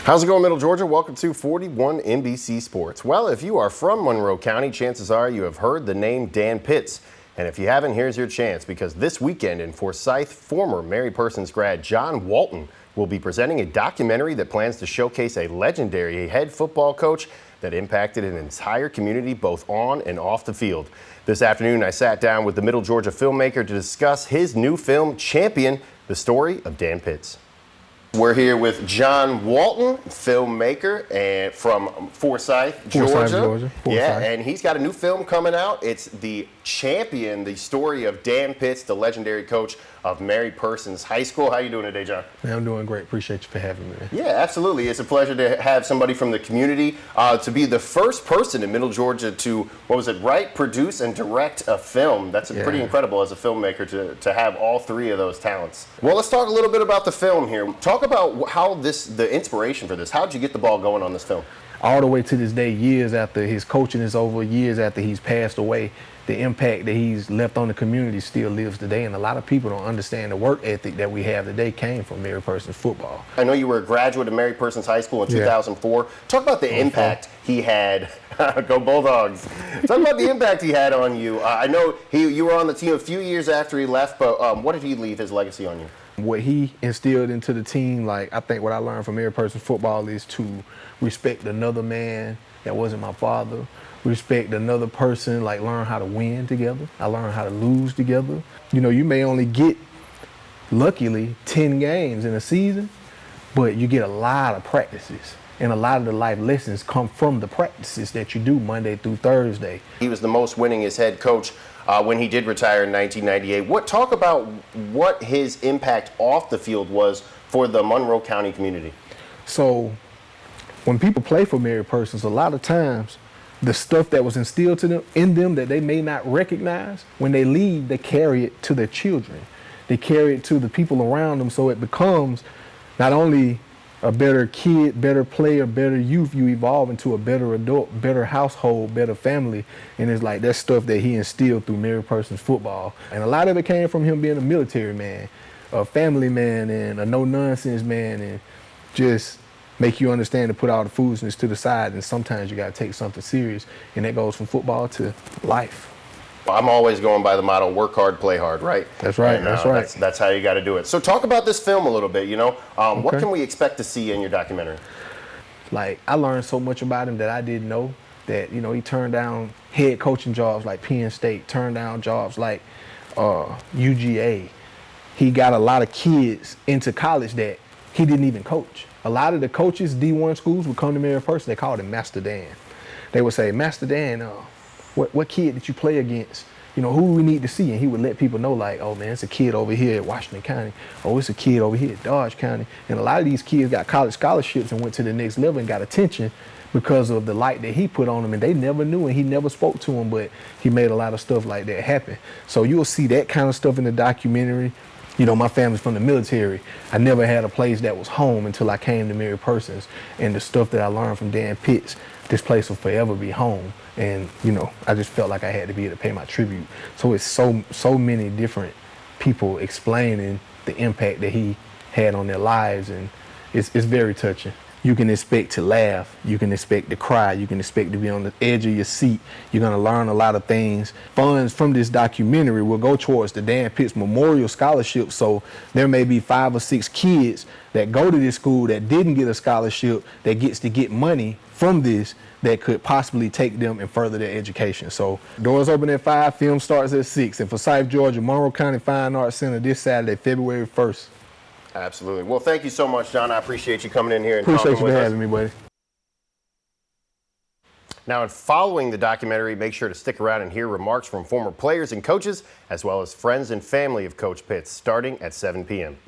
How's it going, Middle Georgia? Welcome to 41 NBC Sports. Well, if you are from Monroe County, chances are you have heard the name Dan Pitts. And if you haven't, here's your chance, because this weekend in Forsyth, former Mary Persons grad John Walton will be presenting a documentary that plans to showcase a legendary head football coach that impacted an entire community both on and off the field. This afternoon, I sat down with the Middle Georgia filmmaker to discuss his new film, Champion, the story of Dan Pitts. We're here with John Walton, filmmaker, and from Forsyth, Georgia. Yeah, and he's got a new film coming out. It's The Champion, the story of Dan Pitts, the legendary coach of Mary Persons High School. How you doing today, John? Man, I'm doing great. Appreciate you for having me. Yeah, absolutely. It's a pleasure to have somebody from the community to be the first person in Middle Georgia to, write, produce, and direct a film. That's pretty incredible as a filmmaker to have all three of those talents. Well, let's talk a little bit about the film here. Talk about how the inspiration for this. How did you get the ball going on this film? All the way to this day, years after his coaching is over, years after he's passed away, the impact that he's left on the community still lives today, and a lot of people don't understand the work ethic that we have today came from Mary Persons football. I know you were a graduate of Mary Persons High School in 2004. Talk about the impact he had. Go Bulldogs. Talk about the impact he had on you. I know you were on the team a few years after he left, but what did he leave his legacy on you? What he instilled into the team, I think what I learned from Mary Persons football is to respect another man that wasn't my father, respect another person, learn how to win together. I learned how to lose together. You know, you may only get, luckily, 10 games in a season, but you get a lot of practices. And a lot of the life lessons come from the practices that you do Monday through Thursday. He was the most winningest head coach when he did retire in 1998. Talk about what his impact off the field was for the Monroe County community. So when people play for Mary Persons, a lot of times the stuff that was instilled in them that they may not recognize, when they leave, they carry it to their children. They carry it to the people around them, so it becomes not only a better kid, better player, better youth, you evolve into a better adult, better household, better family. And it's that stuff that he instilled through Mary Persons football. And a lot of it came from him being a military man, a family man, and a no-nonsense man, and just make you understand to put all the foolishness to the side. And sometimes you got to take something serious. And that goes from football to life. I'm always going by the motto, work hard, play hard, right? That's right, that's right. That's how you got to do it. So talk about this film a little bit, What can we expect to see in your documentary? I learned so much about him that I didn't know, that, he turned down head coaching jobs like Penn State, turned down jobs like UGA. He got a lot of kids into college that he didn't even coach. A lot of the coaches, D1 schools, would come to Mary Persons. They called him Master Dan. They would say, Master Dan, what kid did you play against? Who we need to see? And he would let people know, oh man, it's a kid over here at Washington County. Oh, it's a kid over here at Dodge County. And a lot of these kids got college scholarships and went to the next level and got attention because of the light that he put on them. And they never knew, and he never spoke to them, but he made a lot of stuff like that happen. So you'll see that kind of stuff in the documentary. My family's from the military. I never had a place that was home until I came to Mary Persons. And the stuff that I learned from Dan Pitts, this place will forever be home. And, I just felt like I had to be able to pay my tribute. So it's so many different people explaining the impact that he had on their lives. And it's very touching. You can expect to laugh, you can expect to cry, you can expect to be on the edge of your seat. You're gonna learn a lot of things. Funds from this documentary will go towards the Dan Pitts Memorial Scholarship. So there may be 5 or 6 kids that go to this school that didn't get a scholarship that gets to get money from this that could possibly take them and further their education. So doors open at 5, film starts at 6. And for Forsyth, Georgia, Monroe County Fine Arts Center this Saturday, February 1st. Absolutely. Well, thank you so much, John. I appreciate you coming in here and talking with us. Appreciate you for having me, buddy. Now, in following the documentary, make sure to stick around and hear remarks from former players and coaches, as well as friends and family of Coach Pitts, starting at 7 p.m.